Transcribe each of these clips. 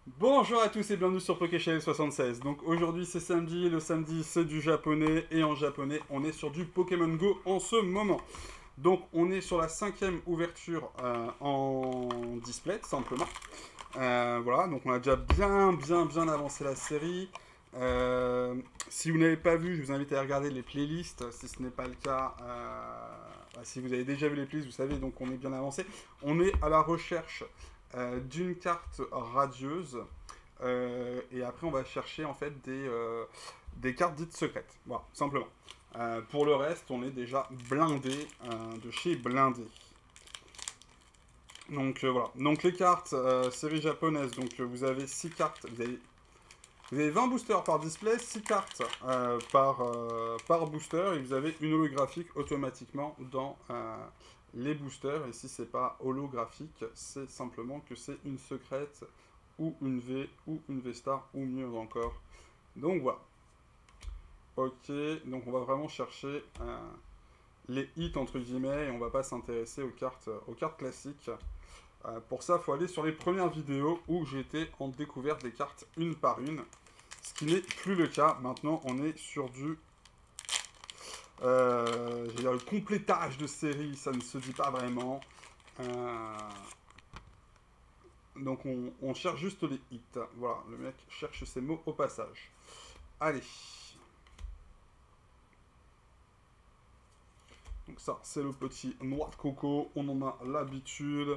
Bonjour à tous et bienvenue sur PokéChannel76. Donc aujourd'hui c'est samedi, le samedi c'est du japonais et en japonais on est sur du Pokémon Go en ce moment. Donc on est sur la cinquième ouverture en display tout simplement. Voilà, donc on a déjà bien avancé la série. Si vous n'avez pas vu, je vous invite à regarder les playlists. Si ce n'est pas le cas, si vous avez déjà vu les playlists, vous savez donc on est bien avancé. On est à la recherche d'une carte radieuse. Et après, on va chercher en fait des cartes dites secrètes. Voilà, simplement. Pour le reste, on est déjà blindé de chez blindé. Donc voilà. Donc les cartes série japonaise. Donc vous avez 6 cartes. Vous avez 20 boosters par display, 6 cartes par booster. Et vous avez une holographique automatiquement dans les boosters. Et si c'est pas holographique, c'est simplement que c'est une secrète ou une V ou une V-Star ou mieux encore. Donc voilà. Ok, donc on va vraiment chercher les hits entre guillemets et on va pas s'intéresser aux cartes classiques. Pour ça, il faut aller sur les premières vidéos où j'étais en découverte des cartes une par une. Ce qui n'est plus le cas. Maintenant, on est sur du le complétage de série, ça ne se dit pas vraiment. Donc on cherche juste les hits. Voilà, le mec cherche ses mots au passage. Allez. Donc ça, c'est le petit noix de coco. On en a l'habitude.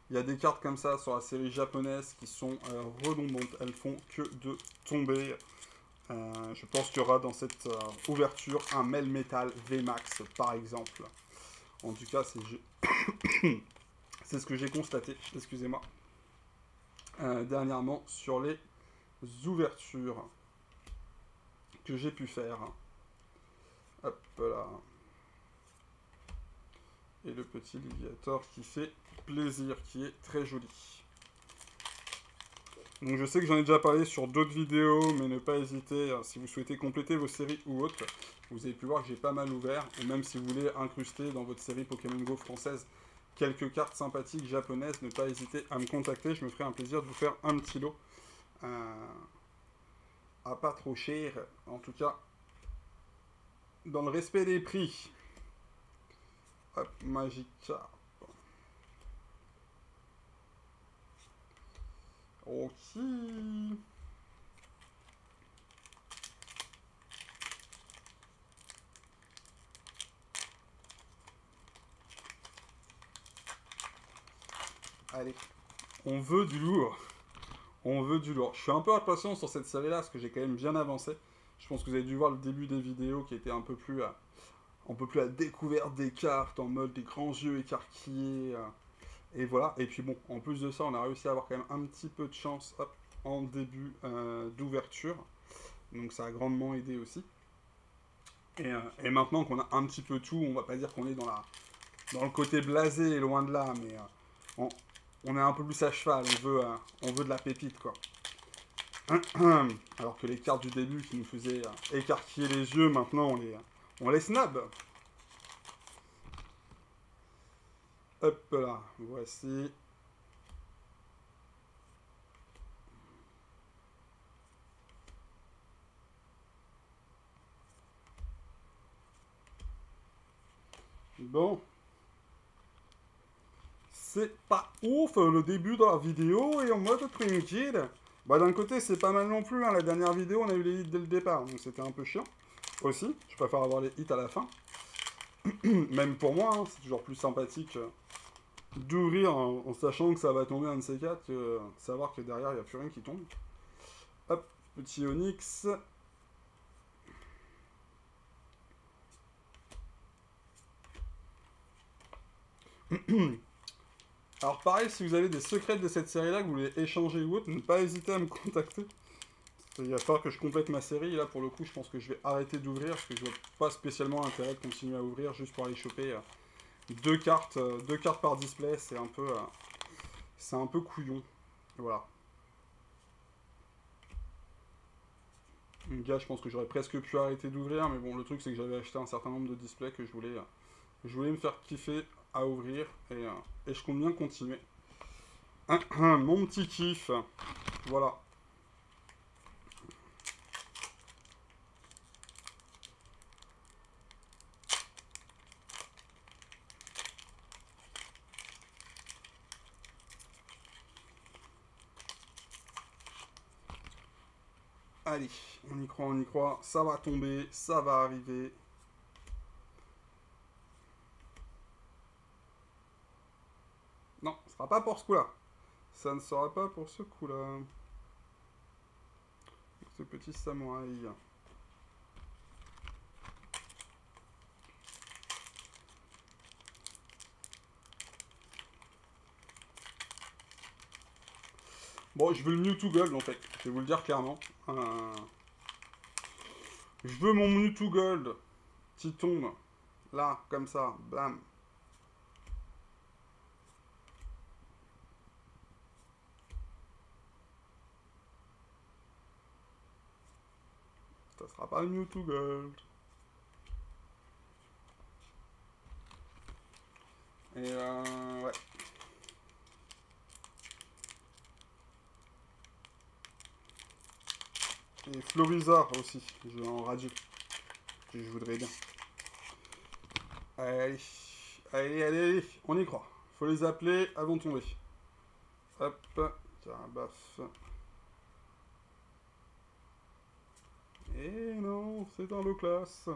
Il y a des cartes comme ça sur la série japonaise qui sont redondantes. Elles font que de tomber. Je pense qu'il y aura dans cette ouverture un Melmetal VMAX par exemple. En tout cas, c'est ce que j'ai constaté, excusez-moi, dernièrement sur les ouvertures que j'ai pu faire. Hop là. Et le petit Ligator qui fait plaisir, qui est très joli. Donc je sais que j'en ai déjà parlé sur d'autres vidéos, mais ne pas hésiter, si vous souhaitez compléter vos séries ou autres, vous avez pu voir que j'ai pas mal ouvert, ou même si vous voulez incruster dans votre série Pokémon Go française quelques cartes sympathiques japonaises, ne pas hésiter à me contacter, je me ferai un plaisir de vous faire un petit lot. À pas trop cher, en tout cas, dans le respect des prix. Hop, Magikarp. Ok. Allez, on veut du lourd. On veut du lourd. Je suis un peu impatient sur cette série-là, parce que j'ai quand même bien avancé. Je pense que vous avez dû voir le début des vidéos qui était un peu plus à découverte des cartes, en mode des grands yeux écarquillés. Et voilà. Et puis bon, en plus de ça, on a réussi à avoir quand même un petit peu de chance en début d'ouverture. Donc ça a grandement aidé aussi. Et maintenant qu'on a un petit peu tout, on va pas dire qu'on est dans le côté blasé, loin de là, mais on, on est un peu plus à cheval, on veut de la pépite, quoi. Alors que les cartes du début qui nous faisaient écarquiller les yeux, maintenant on les snab. Hop là, voici. Bon. C'est pas ouf le début de la vidéo et en mode tranquille. Bah d'un côté c'est pas mal non plus, hein. La dernière vidéo on a eu les hits dès le départ, donc c'était un peu chiant. Aussi, je préfère avoir les hits à la fin. Même pour moi, hein, c'est toujours plus sympathique d'ouvrir en sachant que ça va tomber un de ces quatre, savoir que derrière il n'y a plus rien qui tombe. Hop, petit Onyx. Alors pareil, si vous avez des secrets de cette série-là, que vous voulez échanger ou autre, ne pas hésiter à me contacter. Il va falloir que je complète ma série, et là pour le coup je pense que je vais arrêter d'ouvrir, parce que je vois pas spécialement l'intérêt de continuer à ouvrir juste pour aller choper deux cartes par display, c'est un peu couillon. Voilà. Donc gars, je pense que j'aurais presque pu arrêter d'ouvrir, mais bon, le truc c'est que j'avais acheté un certain nombre de displays que je voulais me faire kiffer à ouvrir, et je compte bien continuer. Mon petit kiff. Voilà. Allez, on y croit, ça va tomber, ça va arriver. Non, ce sera pas pour ce coup-là. Ça ne sera pas pour ce coup-là. Ce petit samouraï. Bon, je veux le Mewtwo Gold en fait, je vais vous le dire clairement. Je veux mon Mewtwo Gold qui tombe là, comme ça, bam. Ça sera pas le Mewtwo Gold. Et ouais. Et Florizard aussi, je en radio. Je voudrais bien. Allez, allez, on y croit. Faut les appeler avant de tomber. Hop, Carabaf. Et non, c'est un low class.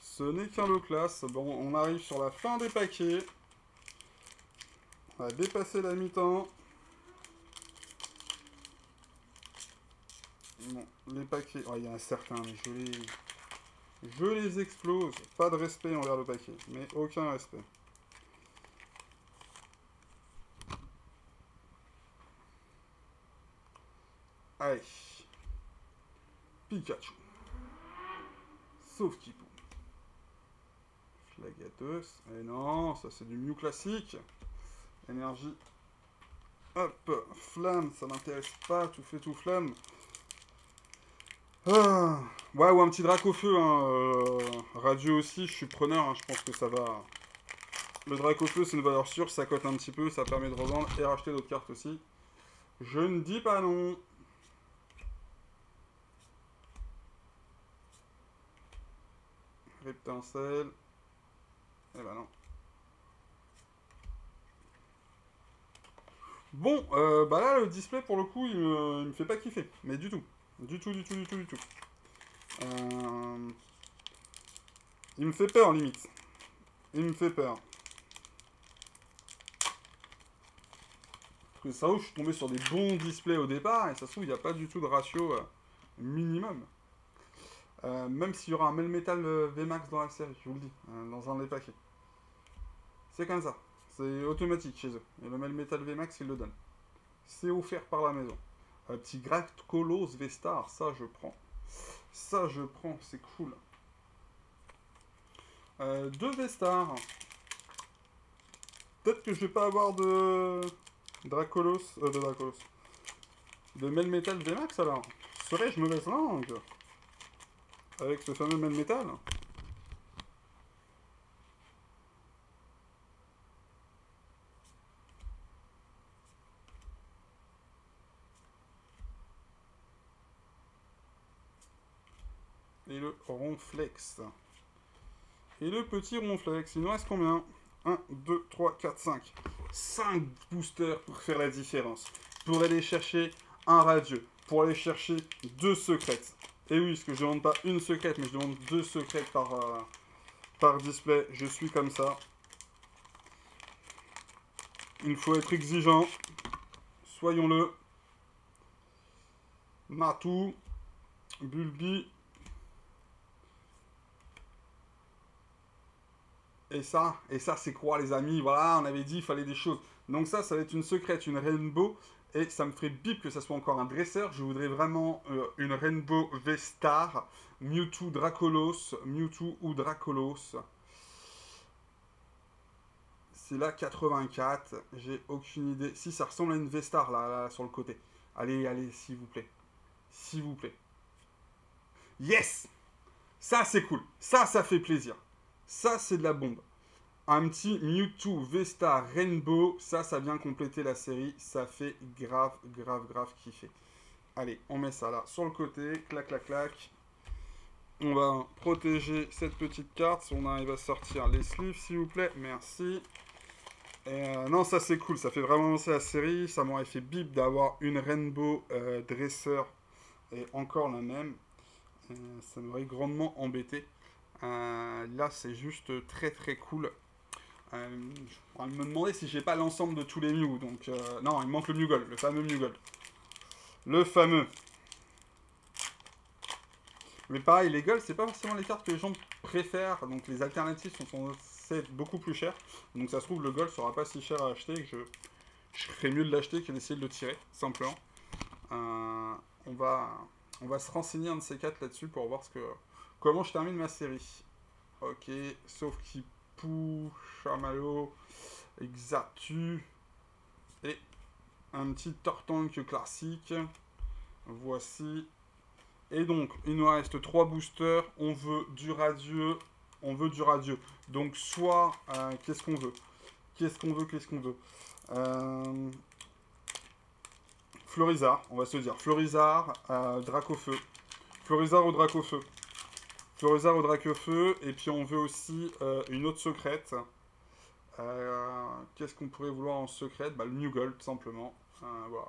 Ce n'est qu'un low class. Bon, on arrive sur la fin des paquets. On va dépasser la mi-temps. Bon, les paquets... Oh, il y en a certains, mais je les explose. Pas de respect envers le paquet, mais aucun respect. Allez. Pikachu. Sauf Kipou. Flagateus. Et non, ça c'est du Mew classique. Énergie. Hop. Flamme, ça m'intéresse pas. Tout fait tout flamme. Ah. Ouais, ou un petit Dracofeu. Hein. Radio aussi, je suis preneur. Hein. Je pense que ça va... Le Dracofeu, c'est une valeur sûre. Ça cote un petit peu. Ça permet de revendre et racheter d'autres cartes aussi. Je ne dis pas non. Reptincelle. Eh ben non. Bon, bah là, le display, pour le coup, il me fait pas kiffer. Mais du tout. Du tout. Il me fait peur, limite. Il me fait peur. Parce que ça, je suis tombé sur des bons displays au départ, et ça se trouve, il n'y a pas du tout de ratio minimum. Même s'il y aura un Melmetal VMAX dans la série, je vous le dis, dans un des paquets. C'est comme ça. C'est automatique chez eux. Et le Melmetal VMAX, ils le donnent. C'est offert par la maison. Un petit Grackolos V-Star, ça je prends. Ça je prends, c'est cool. 2 V-Stars. Peut-être que je vais pas avoir de Dracolos. De Melmetal VMAX alors. Serais-je mauvaise langue avec ce fameux Melmetal? Et le Ronflex. Et le petit Ronflex. Il nous reste combien? 1, 2, 3, 4, 5. 5 boosters pour faire la différence. Pour aller chercher un radieux. Pour aller chercher 2 secrètes. Et oui, parce que je ne demande pas une secrète, mais je demande 2 secrètes par display. Je suis comme ça. Il faut être exigeant. Soyons-le. Matou. Bulbi. Et ça c'est quoi les amis? Voilà, on avait dit il fallait des choses. Donc ça va être une secrète, une Rainbow. Et ça me ferait bip que ça soit encore un dresseur. Je voudrais vraiment une Rainbow V-Star. Mewtwo Dracolos. Mewtwo ou Dracolos. C'est la 84. J'ai aucune idée. Si, ça ressemble à une V-Star là, sur le côté. Allez, s'il vous plaît. S'il vous plaît. Yes! Ça, c'est cool. Ça fait plaisir. Ça, c'est de la bombe. un petit Mewtwo V-Star Rainbow, ça vient compléter la série, ça fait grave kiffer. Allez, on met ça là sur le côté, clac, clac, clac. On va protéger cette petite carte, si on arrive à sortir les sleeves, s'il vous plaît, merci. Et non, ça c'est cool, ça fait vraiment lancer la série, ça m'aurait fait bip d'avoir une Rainbow dresseur, et encore la même, ça m'aurait grandement embêté. Là, c'est juste très cool. Je me demander si j'ai pas l'ensemble de tous les Mew. Donc, non, il manque le Mewgold, le fameux Mewgold. Le fameux. Mais pareil, les Gold, c'est pas forcément les cartes que les gens préfèrent. Donc, les alternatives sont beaucoup plus chères. Donc, ça se trouve, le Gold sera pas si cher à acheter. Que je ferais mieux de l'acheter que d'essayer de le tirer, simplement. On va se renseigner un de ces quatre là-dessus pour voir comment je termine ma série. Ok, sauf qu'il Chamallow, Exatu et un petit Tortank classique. Voici. Et donc, il nous reste 3 boosters. On veut du radieux. Donc, soit... qu'est-ce qu'on veut Florizard, on va se dire. Florizard, Dracofeu. Florizard ou Dracofeu. Florizard au Dracofeu, et puis on veut aussi une autre secrète. Qu'est-ce qu'on pourrait vouloir en secrète? Le Mewgold, tout simplement. Voilà,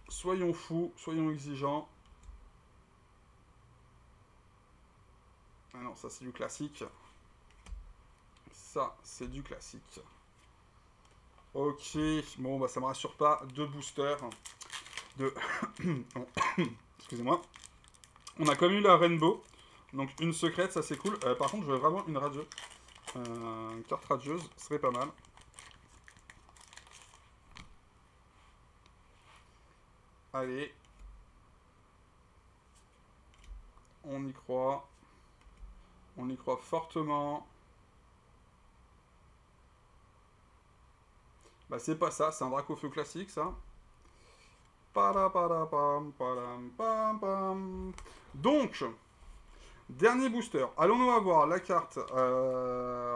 soyons fous, soyons exigeants. Ah non, ça c'est du classique. Ça, c'est du classique. Ok, bon, ça me rassure pas. 2 boosters. Excusez-moi. On a quand même eu la Rainbow. Donc une secrète, ça c'est cool. Par contre, je veux vraiment une radieuse. Une carte radieuse serait pas mal. Allez. On y croit. On y croit fortement. C'est pas ça, c'est un Dracofeu classique, ça. Donc, dernier booster. Allons-nous avoir la carte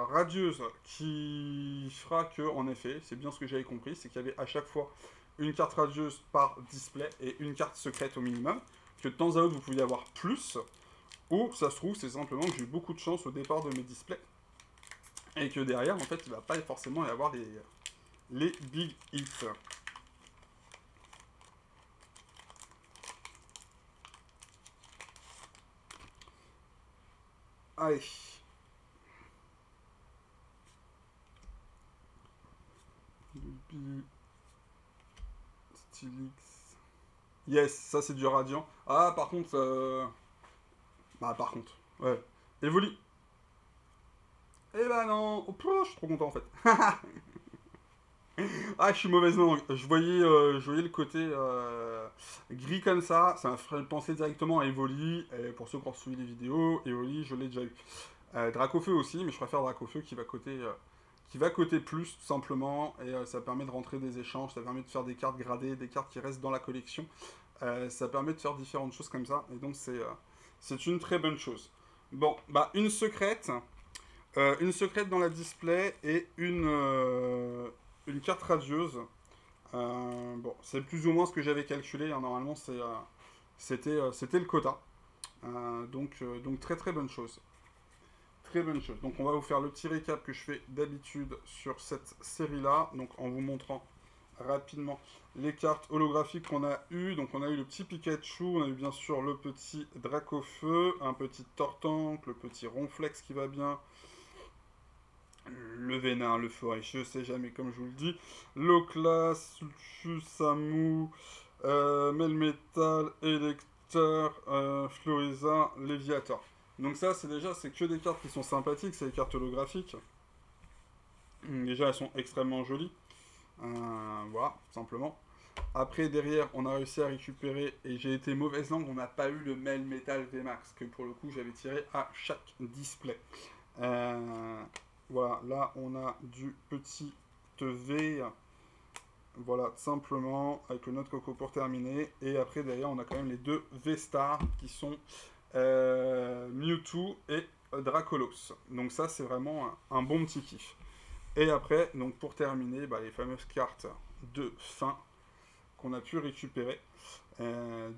radieuse qui fera que, en effet, c'est bien ce que j'avais compris, c'est qu'il y avait à chaque fois une carte radieuse par display et une carte secrète au minimum, que de temps à autre vous pouviez avoir plus, ou ça se trouve c'est simplement que j'ai eu beaucoup de chance au départ de mes displays, et que derrière, en fait, il ne va pas forcément y avoir les big hits. Allez. Stylix. Yes, ça c'est du radiant. Ah, par contre... par contre, ouais. Evoli. Eh ben non. Oh, je suis trop content en fait. Ah, je suis mauvaise langue. Je voyais le côté gris comme ça. Ça m'a fait penser directement à Evoli. Et pour ceux qui ont suivi les vidéos, Evoli, je l'ai déjà eu. Dracofeu aussi, mais je préfère Dracofeu qui va coter plus, tout simplement. Et ça permet de rentrer des échanges, ça permet de faire des cartes gradées, des cartes qui restent dans la collection. Ça permet de faire différentes choses comme ça. Et donc, c'est une très bonne chose. Bon, une secrète dans la display et une carte radieuse. Bon, c'est plus ou moins ce que j'avais calculé. Hein. Normalement, c'était le quota. Donc, très bonne chose. Très bonne chose. Donc, on va vous faire le petit récap que je fais d'habitude sur cette série-là. Donc, en vous montrant rapidement les cartes holographiques qu'on a eues. Donc, on a eu le petit Pikachu. On a eu bien sûr le petit Dracofeu. Un petit Tortank. Le petit Ronflex qui va bien. Le Vénin, le Forêt, je sais jamais, comme je vous le dis. Loclas, Samu, Melmetal, Elector, Floriza, Léviator. Donc ça, c'est que des cartes qui sont sympathiques, c'est des cartes holographiques. Déjà, elles sont extrêmement jolies. Voilà, simplement. Après, derrière, on a réussi à récupérer, et j'ai été mauvaise langue, on n'a pas eu le Melmetal VMAX, que pour le coup, j'avais tiré à chaque display. Voilà, là on a du petit V, voilà, simplement, avec le Note Coco pour terminer. Et après, derrière, on a quand même les 2 V-Stars qui sont Mewtwo et Dracolos. Donc ça, c'est vraiment un bon petit kiff. Et après, donc pour terminer, bah, les fameuses cartes de fin qu'on a pu récupérer.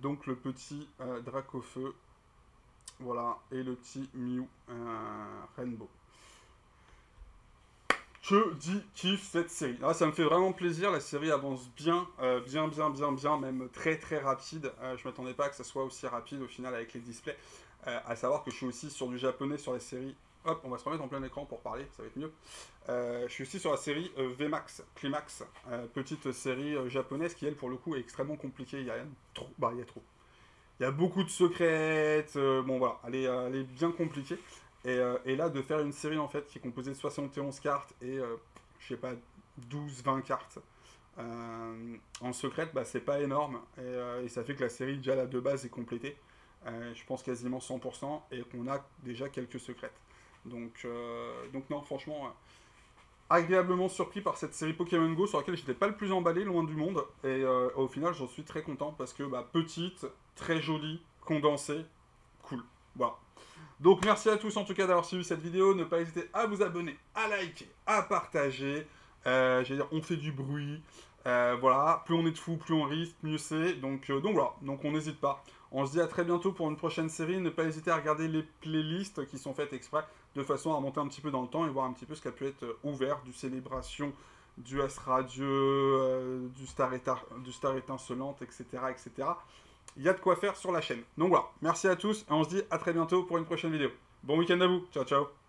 Donc le petit Dracofeu, voilà, et le petit Mew Rainbow. Je dis kiffe cette série. Là, ça me fait vraiment plaisir. La série avance bien, bien, même très très rapide. Je m'attendais pas que ça soit aussi rapide au final avec les displays. À savoir que je suis aussi sur du japonais sur les séries. Hop, on va se remettre en plein écran pour parler, ça va être mieux. Je suis aussi sur la série VMAX, Climax, petite série japonaise qui, elle, pour le coup, est extrêmement compliquée. Il y a trop. Bah, il y a trop. Il y a beaucoup de secrètes. Bon, voilà, elle est bien compliquée. Et là, de faire une série en fait qui est composée de 71 cartes et je sais pas, 12-20 cartes en secrète, bah, c'est pas énorme. Et ça fait que la série, déjà là de base, est complétée. Je pense quasiment 100% et qu'on a déjà quelques secrètes. Donc non, franchement, agréablement surpris par cette série Pokémon Go sur laquelle j'étais pas le plus emballé, loin du monde. Et au final, j'en suis très content parce que bah, petite, très jolie, condensée, cool. Voilà. Donc merci à tous en tout cas d'avoir suivi cette vidéo. Ne pas hésiter à vous abonner, à liker, à partager. J'allais dire, on fait du bruit. Voilà, plus on est de fous, plus on risque, mieux c'est. Donc voilà, donc on n'hésite pas. On se dit à très bientôt pour une prochaine série. Ne pas hésiter à regarder les playlists qui sont faites exprès de façon à remonter un petit peu dans le temps et voir un petit peu ce qui a pu être ouvert, du Célébration, du As Radieux, du Star Étincelante, etc., etc. Il y a de quoi faire sur la chaîne. Donc voilà, merci à tous et on se dit à très bientôt pour une prochaine vidéo. Bon week-end à vous, ciao ciao.